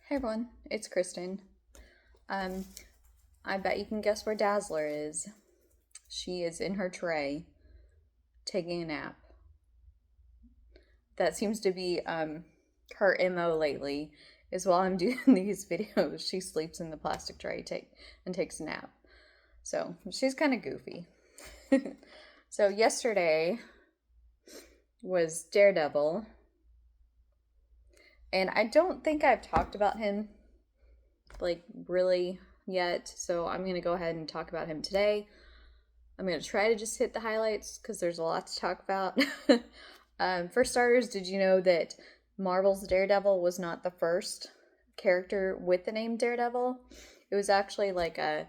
Hey everyone, it's Kristen. Um, I bet you can guess where Dazzler is. She is in her tray, taking a nap. That seems to be her MO lately. Is while I'm doing these videos, she sleeps in the plastic tray and takes a nap. So she's kind of goofy. So yesterday was Daredevil, and I don't think I've talked about him like really yet. So I'm gonna go ahead and talk about him today. I'm going to try to just hit the highlights because there's a lot to talk about. For starters, did you know that Marvel's Daredevil was not the first character with the name Daredevil? It was actually like a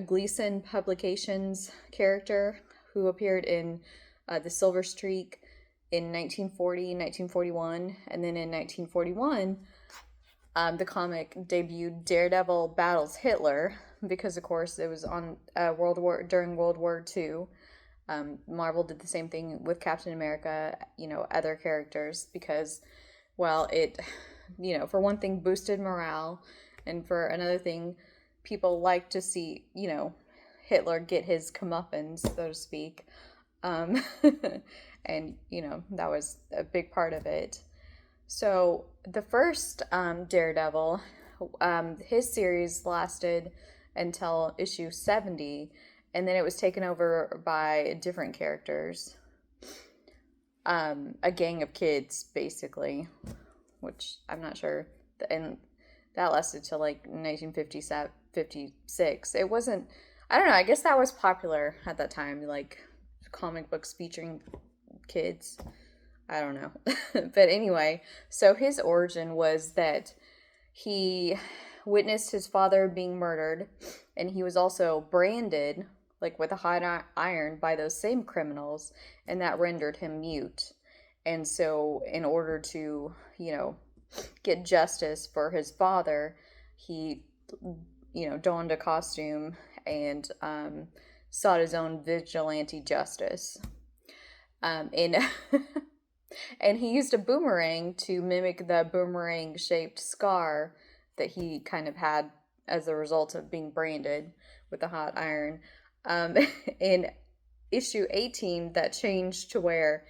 Gleason Publications character who appeared in The Silver Streak in 1940, 1941, and then in 1941 the comic debuted Daredevil Battles Hitler because, of course, it was on during World War II. Marvel did the same thing with Captain America, other characters because, well, it, for one thing, boosted morale, and for another thing, people like to see, Hitler get his comeuppance, so to speak. Um, and, that was a big part of it. So the first Daredevil, his series lasted until issue 70, and then it was taken over by different characters. A gang of kids, basically, which I'm not sure. And that lasted till like 1957, 56. It wasn't, I don't know, I guess that was popular at that time, like comic books featuring kids. I don't know. But anyway, so his origin was that he witnessed his father being murdered, and he was also branded like with a hot iron by those same criminals, and that rendered him mute. And so in order to, get justice for his father, he, donned a costume and sought his own vigilante justice. And and he used a boomerang to mimic the boomerang shaped scar that he kind of had as a result of being branded with a hot iron. Um, in issue 18, that changed to where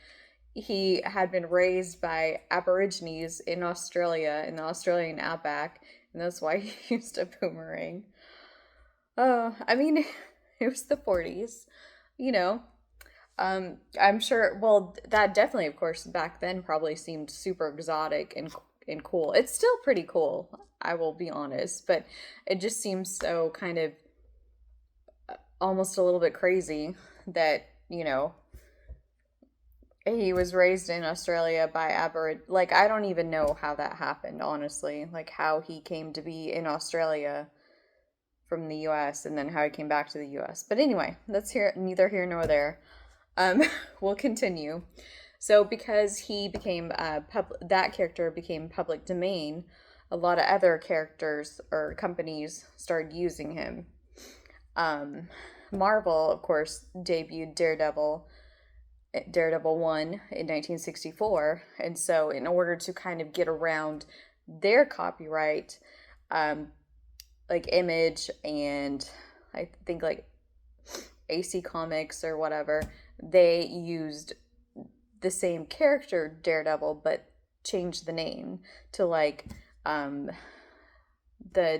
he had been raised by Aborigines in Australia, in the Australian outback, and that's why he used a boomerang. I mean, it was the 40s, you know. I'm sure. Well, that definitely, of course, back then probably seemed super exotic and cool. It's still pretty cool, I will be honest, but it just seems so kind of almost a little bit crazy that he was raised in Australia by Like, I don't even know how that happened, honestly. Like how he came to be in Australia from the U.S. and then how he came back to the U.S. But anyway, that's neither here nor there. Um, we'll continue. So because he became that character became public domain, a lot of other characters or companies started using him. Um, Marvel, of course, debuted Daredevil 1 in 1964, and so in order to kind of get around their copyright, um, like Image and I think like AC Comics or whatever, they used the same character Daredevil but changed the name to like the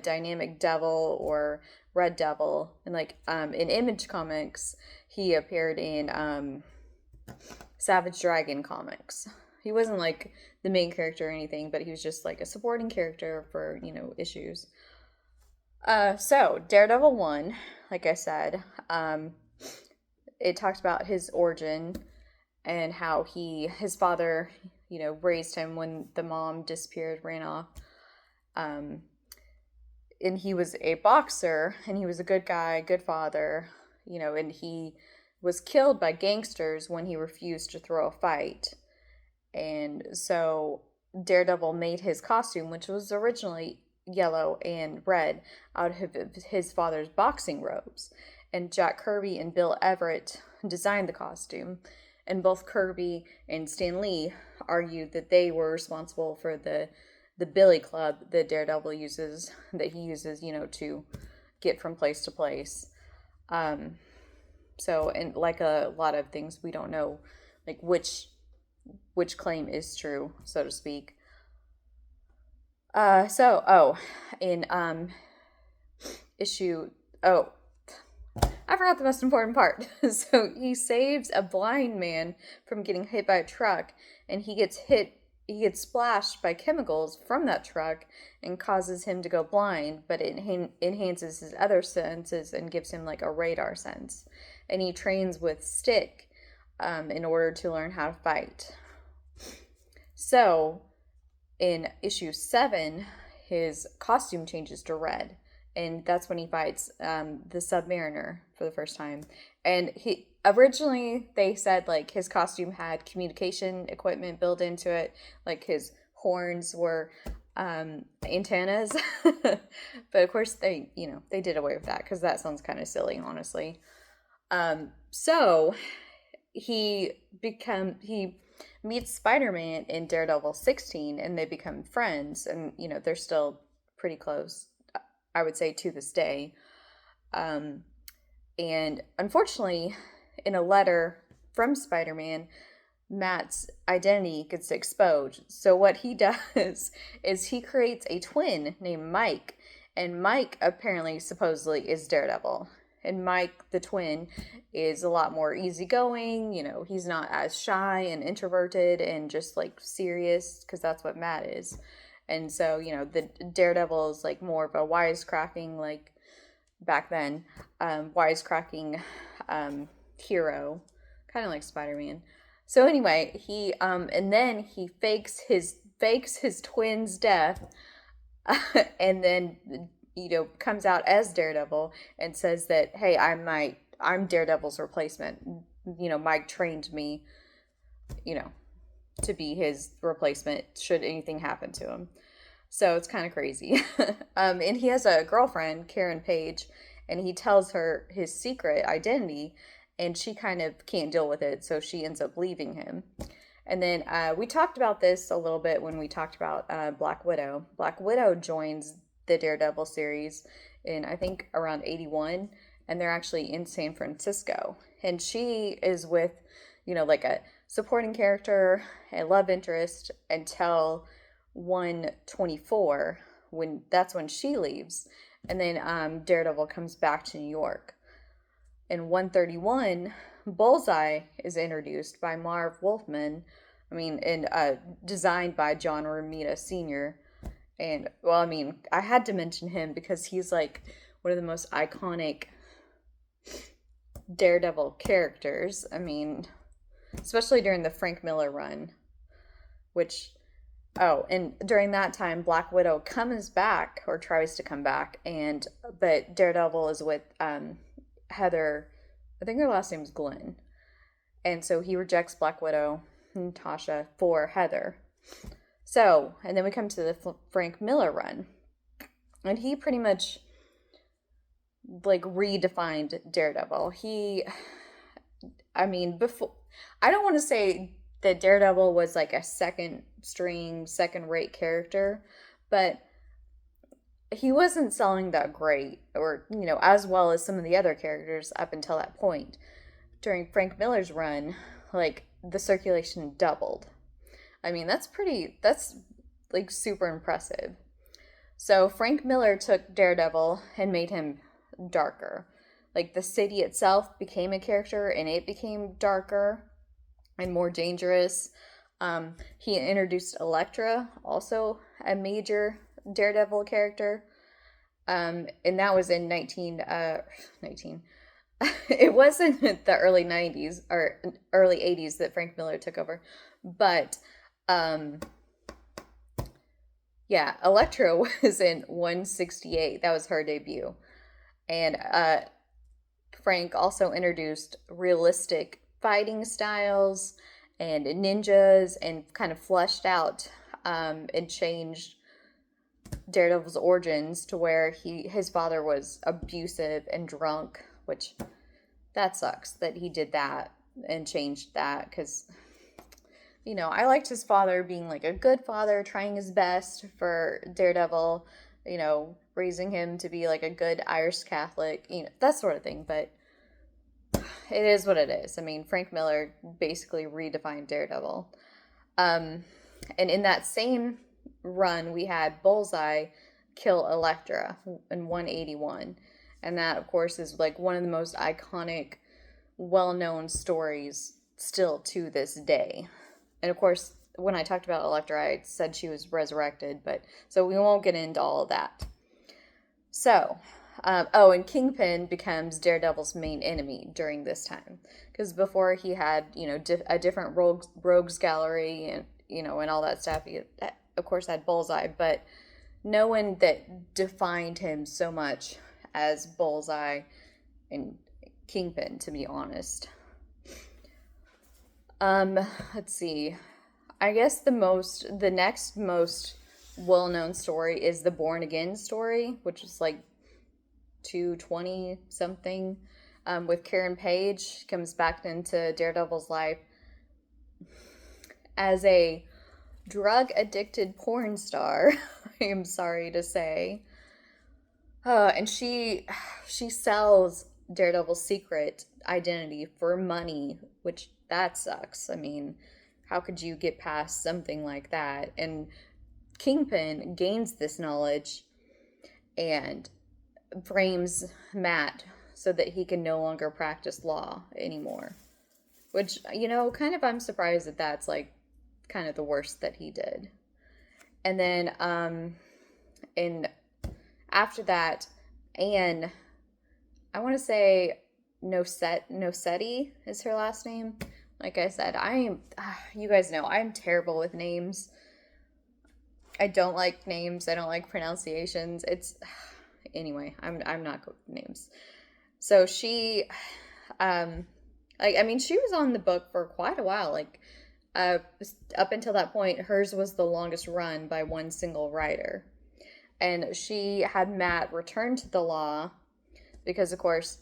Dynamic Devil or Red Devil. And like in Image Comics, he appeared in Savage Dragon comics. He wasn't like the main character or anything, but he was just like a supporting character for, issues. So Daredevil 1, like I said, it talked about his origin and how his father, raised him when the mom disappeared, ran off. And he was a boxer, and he was a good guy, good father, and he was killed by gangsters when he refused to throw a fight. And so Daredevil made his costume, which was originally yellow and red, out of his father's boxing robes. And Jack Kirby and Bill Everett designed the costume. And both Kirby and Stan Lee argued that they were responsible for the the Billy Club that Daredevil uses, that he uses, to get from place to place. Um, so, and like a lot of things, we don't know, like which claim is true, so to speak. In issue, oh, I forgot the most important part. So he saves a blind man from getting hit by a truck, and he gets splashed by chemicals from that truck and causes him to go blind, but it enhances his other senses and gives him like a radar sense. And he trains with Stick in order to learn how to fight. So in issue 7, his costume changes to red, and that's when he fights the Submariner for the first time. And he originally, they said like his costume had communication equipment built into it, like his horns were antennas. But of course they did away with that because that sounds kind of silly, honestly. So he meets Spider-Man in Daredevil 16, and they become friends, and they're still pretty close, I would say, to this day. And unfortunately, in a letter from Spider-Man, Matt's identity gets exposed. So what he does is he creates a twin named Mike, and Mike apparently supposedly is Daredevil. And Mike, the twin, is a lot more easygoing. He's not as shy and introverted and just like serious, because that's what Matt is. And so, the Daredevil is like more of a wisecracking, like back then, wisecracking hero, kind of like Spider-Man. So anyway, he and then he fakes his twin's death, and then comes out as Daredevil and says that, hey, I'm Daredevil's replacement. Mike trained me, to be his replacement should anything happen to him. So it's kind of crazy. And he has a girlfriend, Karen Page, and he tells her his secret identity, and she kind of can't deal with it, so she ends up leaving him. And then we talked about this a little bit when we talked about Black Widow. Black Widow joins the Daredevil series in, I think, around 81, and they're actually in San Francisco. And she is with, like a supporting character, a love interest, until 124, that's when she leaves. And then Daredevil comes back to New York. In 131, Bullseye is introduced by Marv Wolfman, and designed by John Romita Sr. And, well, I had to mention him because he's like one of the most iconic Daredevil characters. Especially during the Frank Miller run, and during that time, Black Widow comes back, or tries to come back, but Daredevil is with Heather. I think her last name is Glenn. And so he rejects Black Widow, Natasha, for Heather. So, and then we come to the Frank Miller run. And he pretty much, like, redefined Daredevil. Before, I don't want to say that Daredevil was like a second-rate character, but he wasn't selling that great, or, as well as some of the other characters up until that point. During Frank Miller's run, like, the circulation doubled. That's like super impressive. So Frank Miller took Daredevil and made him darker. Like, the city itself became a character, and it became darker and more dangerous. He introduced Elektra, also a major Daredevil character. And that was in 19. It wasn't the early 90s or early 80s that Frank Miller took over. But, yeah, Elektra was in 168. That was her debut. And Frank also introduced realistic fighting styles and ninjas, and kind of fleshed out and changed Daredevil's origins to where his father was abusive and drunk, which that sucks that he did that and changed that, because I liked his father being like a good father, trying his best for Daredevil, raising him to be like a good Irish Catholic, that sort of thing. But it is what it is. I mean, Frank Miller basically redefined Daredevil. Um, and in that same run, we had Bullseye kill Elektra in 181. And that, of course, is like one of the most iconic, well known stories still to this day. And of course, when I talked about Elektra, I said she was resurrected, but so we won't get into all of that. So, and Kingpin becomes Daredevil's main enemy during this time, because before he had a different rogues gallery and all that stuff. He of course had Bullseye, but no one that defined him so much as Bullseye and Kingpin, to be honest. Let's see. I guess the next most well-known story is the Born Again story, which is like 220 something, with Karen Page comes back into Daredevil's life as a drug addicted porn star. I am sorry to say. And she sells Daredevil's secret identity for money, which that sucks. I mean, how could you get past something like that? And Kingpin gains this knowledge and frames Matt so that he can no longer practice law anymore. Which, kind of I'm surprised that that's like kind of the worst that he did. And then in after that, Anne, I want to say Nosetti is her last name. Like I said, you guys know, I'm terrible with names. I don't like names. I don't like pronunciations. Anyway, I'm not good with names. So she, she was on the book for quite a while. Like, up until that point, hers was the longest run by one single writer. And she had Matt return to the law because, of course,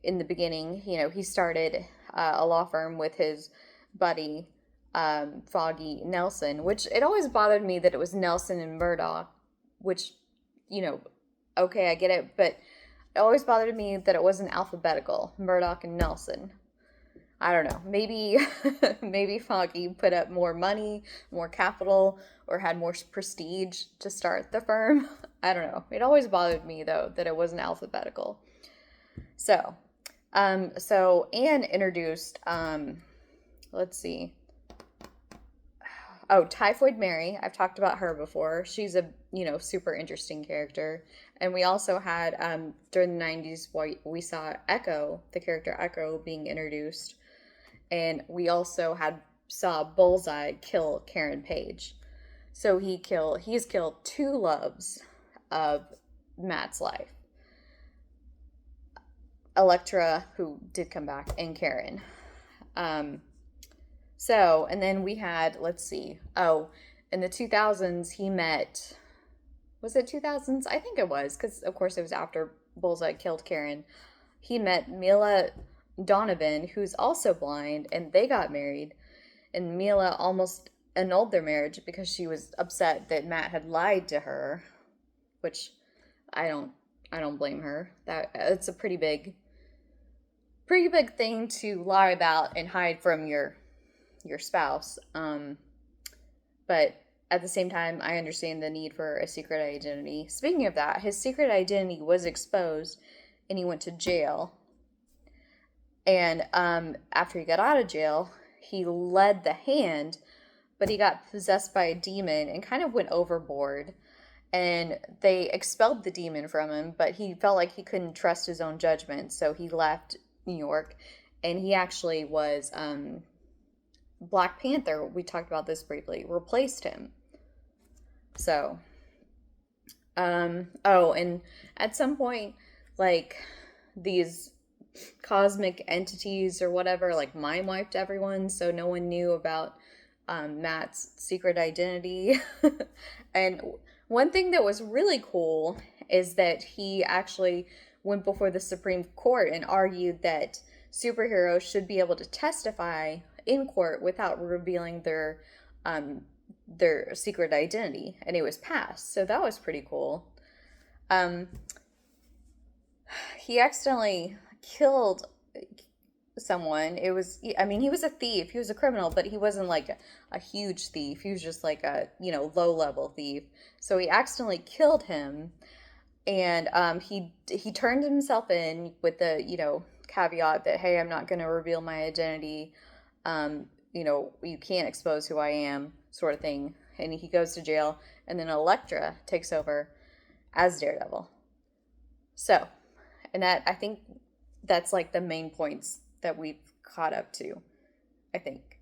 in the beginning, he started a law firm with his buddy, Foggy Nelson, which it always bothered me that it was Nelson and Murdoch, which, okay, I get it, but it always bothered me that it wasn't alphabetical, Murdoch and Nelson. I don't know. Maybe Foggy put up more money, more capital, or had more prestige to start the firm. I don't know. It always bothered me though that it wasn't alphabetical. So Anne introduced, let's see. Oh, Typhoid Mary. I've talked about her before. She's a, super interesting character. And we also had, during the 90s, we saw Echo, the character Echo, being introduced. And we also saw Bullseye kill Karen Page. So he's killed two loves of Matt's life. Elektra, who did come back, and Karen. And then we had, let's see. Oh, in the 2000s, he met, was it 2000s? I think it was, because of course it was after Bullseye killed Karen. He met Mila Donovan, who's also blind, and they got married. And Mila almost annulled their marriage because she was upset that Matt had lied to her, which I don't blame her. It's a pretty big thing to lie about and hide from your spouse. But at the same time, I understand the need for a secret identity. Speaking of that, his secret identity was exposed and he went to jail. And after he got out of jail, he led the hand, but he got possessed by a demon and kind of went overboard. And they expelled the demon from him, but he felt like he couldn't trust his own judgment, so he left New York. And he actually was Black Panther, we talked about this briefly, replaced him. So, and at some point, like, these cosmic entities or whatever, like, mind wiped everyone, so no one knew about Matt's secret identity. And one thing that was really cool is that he actually went before the Supreme Court and argued that superheroes should be able to testify in court without revealing their secret identity, and it was passed. So that was pretty cool. Um, he accidentally killed someone. It was, I mean, he was a thief, he was a criminal, but he wasn't like a huge thief. He was just like a, low level thief. So he accidentally killed him, and he turned himself in with the, caveat that, hey, I'm not going to reveal my identity. You can't expose who I am, sort of thing. And he goes to jail, and then Elektra takes over as Daredevil. So, and that, I think that's like the main points that we've caught up to, I think.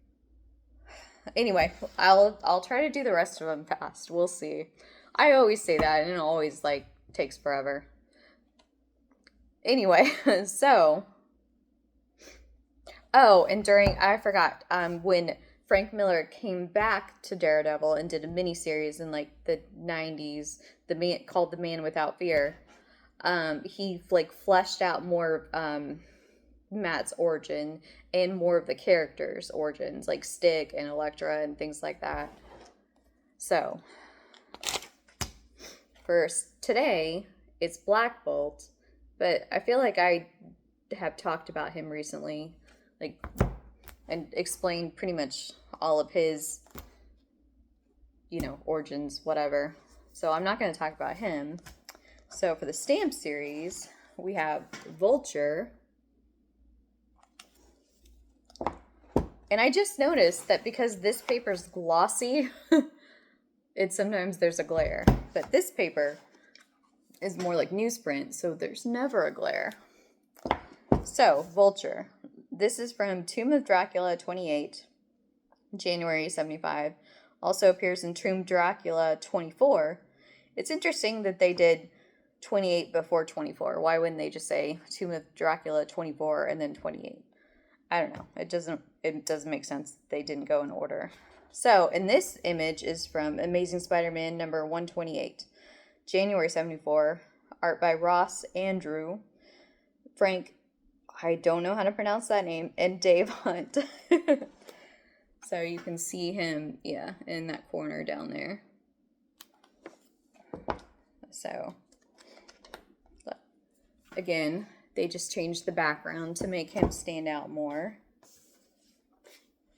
Anyway, I'll try to do the rest of them fast. We'll see. I always say that, and it always like takes forever. Anyway, so and I forgot, when Frank Miller came back to Daredevil and did a miniseries in like the 90s, called The Man Without Fear. He like fleshed out more Matt's origin and more of the characters' origins, like Stick and Elektra and things like that. So, first, today, it's Black Bolt, but I feel like I have talked about him recently, like, and explained pretty much all of his, origins, whatever. So I'm not going to talk about him. So for the stamp series, we have Vulture. And I just noticed that because this paper's glossy, sometimes there's a glare. But this paper is more like newsprint, so there's never a glare. So, Vulture. This is from Tomb of Dracula 28, January 75. Also appears in Tomb Dracula 24. It's interesting that they did 28 before 24. Why wouldn't they just say Tomb of Dracula 24 and then 28? I don't know. It doesn't make sense. They didn't go in order. So, and this image is from Amazing Spider-Man number 128, January 74. Art by Ross Andrew, Frank, I don't know how to pronounce that name, and Dave Hunt. So you can see him, in that corner down there. So, again, they just changed the background to make him stand out more.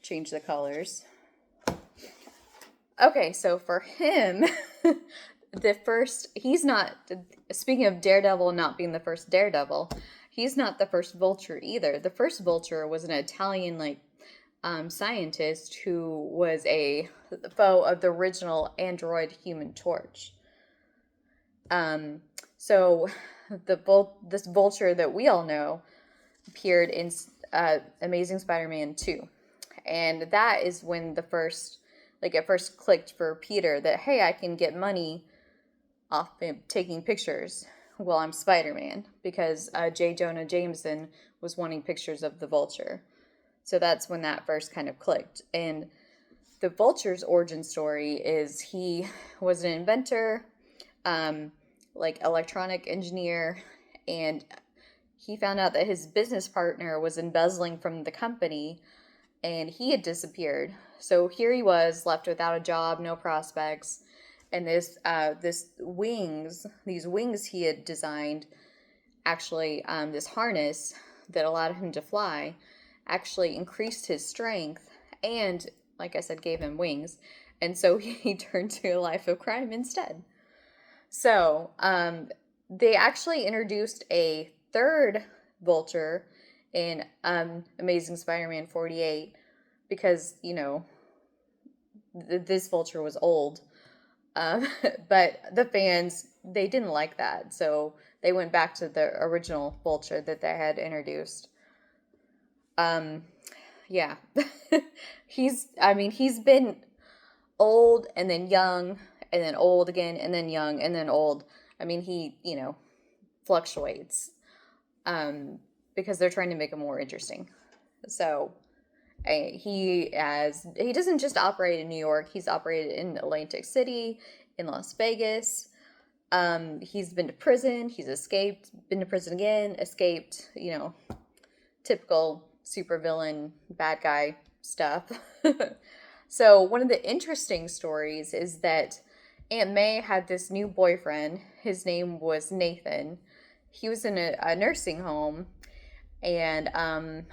Change the colors. Okay, so for him, he's not, speaking of Daredevil not being the first Daredevil, he's not the first Vulture either. The first Vulture was an Italian, scientist who was a foe of the original android Human Torch. So this Vulture that we all know appeared in Amazing Spider-Man 2. And that is when it first clicked for Peter that, hey, I can get money off taking pictures while I'm Spider-Man, because J. Jonah Jameson was wanting pictures of the Vulture. So that's when that first kind of clicked. And the Vulture's origin story is he was an inventor, electronic engineer, and he found out that his business partner was embezzling from the company, and he had disappeared. So here he was, left without a job, no prospects, and these wings he had designed, actually, this harness that allowed him to fly, actually increased his strength and, like I said, gave him wings. And so he turned to a life of crime instead. So, they actually introduced a third Vulture in Amazing Spider-Man 48 because, this Vulture was old. But the fans, they didn't like that. So they went back to the original Vulture that they had introduced. Yeah. He's been old and then young and then old again and then young and then old. I mean, he, fluctuates, because they're trying to make him more interesting. So he doesn't just operate in New York. He's operated in Atlantic City, in Las Vegas. He's been to prison. He's escaped, been to prison again, escaped, typical supervillain, bad guy stuff. So, one of the interesting stories is that Aunt May had this new boyfriend. His name was Nathan. He was in a nursing home, and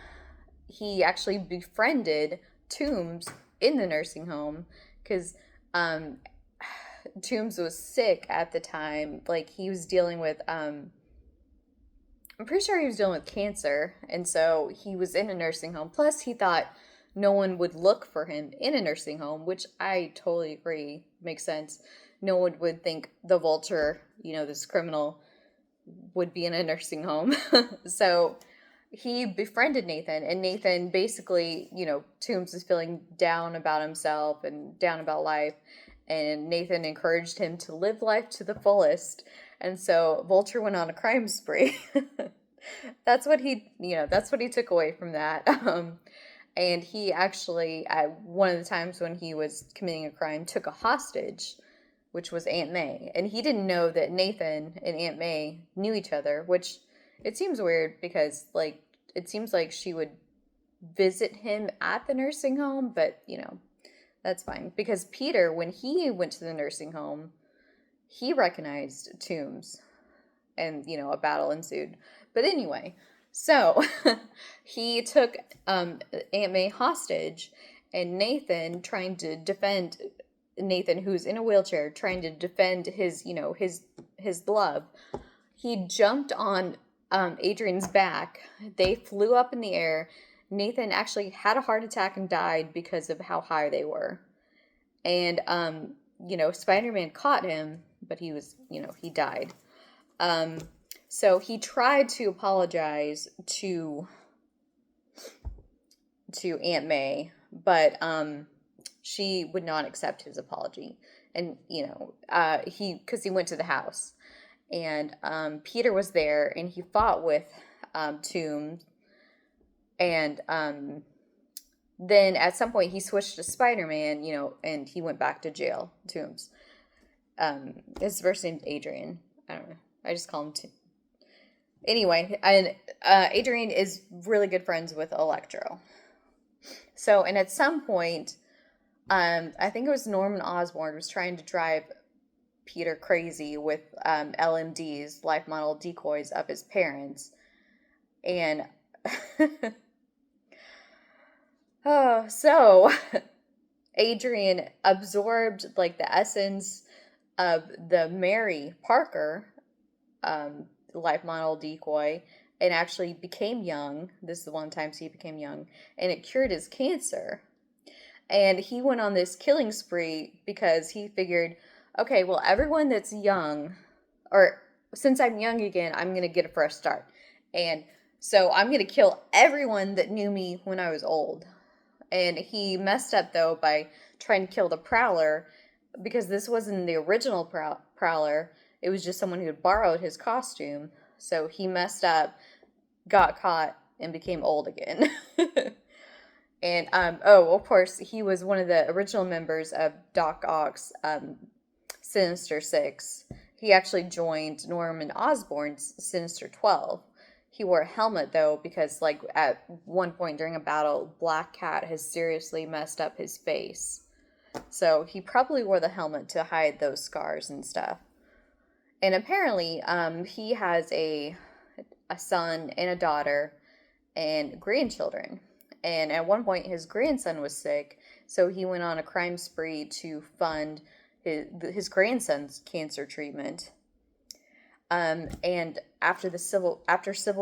he actually befriended Toombs in the nursing home because um, Toombs was sick at the time. Like, he was dealing with, I'm pretty sure he was dealing with cancer, and so he was in a nursing home. Plus, he thought no one would look for him in a nursing home, which I totally agree makes sense. No one would think the Vulture, this criminal, would be in a nursing home. So he befriended Nathan, and Nathan basically, Toombs is feeling down about himself and down about life, and Nathan encouraged him to live life to the fullest. And so Vulture went on a crime spree. That's what he took away from that. And he actually, at one of the times when he was committing a crime, took a hostage, which was Aunt May. And he didn't know that Nathan and Aunt May knew each other, which it seems weird because, like, it seems like she would visit him at the nursing home, but, that's fine. Because Peter, when he went to the nursing home, he recognized Toombs, and, a battle ensued. But anyway, so he took Aunt May hostage, and Nathan, who's in a wheelchair, trying to defend his love. He jumped on Adrian's back. They flew up in the air. Nathan actually had a heart attack and died because of how high they were. And Spider-Man caught him, but he was, he died. So he tried to apologize to Aunt May, but she would not accept his apology. And, because he went to the house. And Peter was there, and he fought with Toombs. And then at some point he switched to Spider-Man, and he went back to jail, Toombs. His first name's Adrian. I don't know. I just call him Anyway, and Adrian is really good friends with Electro. So, and at some point, I think it was Norman Osborn was trying to drive Peter crazy with LMDs, life model decoys, of his parents. And so Adrian absorbed like the essence of the Mary Parker life model decoy and actually became young. This is the one time he became young, and it cured his cancer. And he went on this killing spree because he figured, okay, well, everyone that's young, or since I'm young again, I'm going to get a fresh start. And so I'm going to kill everyone that knew me when I was old. And he messed up, though, by trying to kill the Prowler, because this wasn't the original Prowler. It was just someone who had borrowed his costume. So he messed up, got caught, and became old again. And, of course, he was one of the original members of Doc Ock's Sinister Six. He actually joined Norman Osborn's Sinister 12. He wore a helmet, though, because, like, at one point during a battle, Black Cat has seriously messed up his face. So he probably wore the helmet to hide those scars and stuff. And apparently, he has a son and a daughter and grandchildren. And at one point, his grandson was sick, so he went on a crime spree to fund his grandson's cancer treatment. And after Civil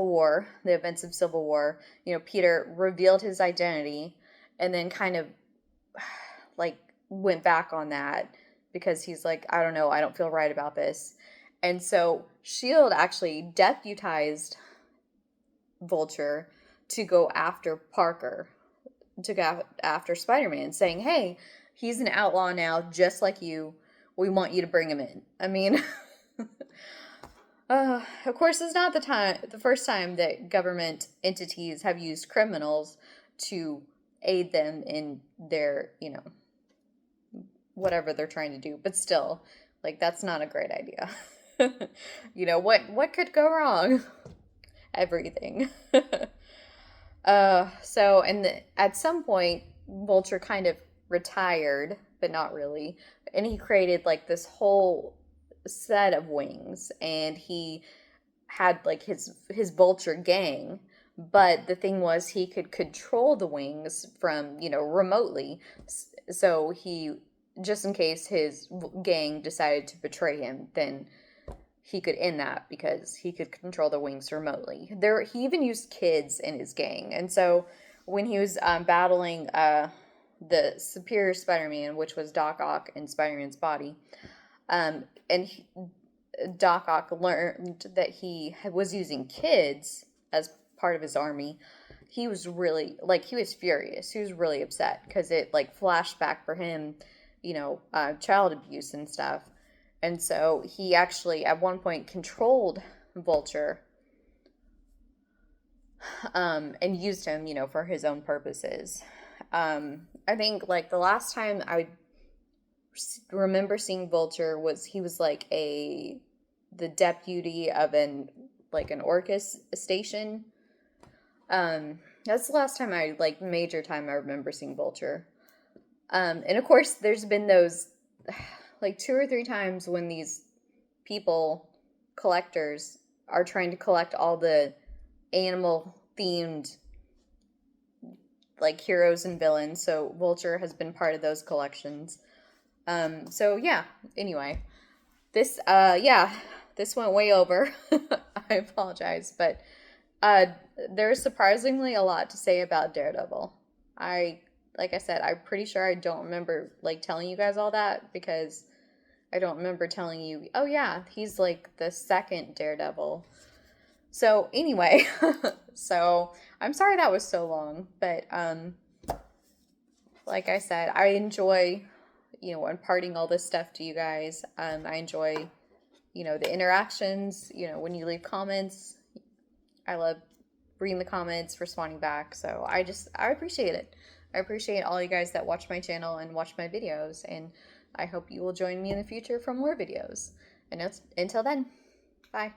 War, the events of Civil War, Peter revealed his identity, and then kind of like went back on that because he's like, I don't know, I don't feel right about this. And so S.H.I.E.L.D. actually deputized Vulture to go after Parker, to go after Spider-Man, saying, hey, he's an outlaw now, just like you. We want you to bring him in. I mean, of course, it's not the first time that government entities have used criminals to aid them in their, whatever they're trying to do. But still, like, that's not a great idea. What could go wrong? Everything. At some point, Vulture kind of retired, but not really. And he created like this whole set of wings, and he had like his Vulture gang. But the thing was, he could control the wings from, remotely. So he, just in case his gang decided to betray him, then he could end that because he could control the wings remotely. He even used kids in his gang, and so when he was battling the Superior Spider-Man, which was Doc Ock in Spider-Man's body, and Doc Ock learned that he was using kids as part of his army. He was really he was furious. He was really upset because it like flashed back for him, child abuse and stuff. And so he actually at one point controlled Vulture, and used him, for his own purposes. I think like the last time I remember seeing Vulture was he was like the deputy of an Orcus station. That's the last time major time I remember seeing Vulture. And of course there's been those like 2 or 3 times when these collectors are trying to collect all the animal themed heroes and villains. So Vulture has been part of those collections. So yeah, anyway, this went way over. I apologize, but there's surprisingly a lot to say about Daredevil. Like I said, I'm pretty sure I don't remember telling you guys all that, because I don't remember telling you, oh yeah, he's the second Daredevil. So anyway, so I'm sorry that was so long, but like I said, I enjoy imparting all this stuff to you guys. I enjoy the interactions, when you leave comments. I love reading the comments, responding back. So I appreciate it. I appreciate all you guys that watch my channel and watch my videos, and I hope you will join me in the future for more videos. And until then, bye.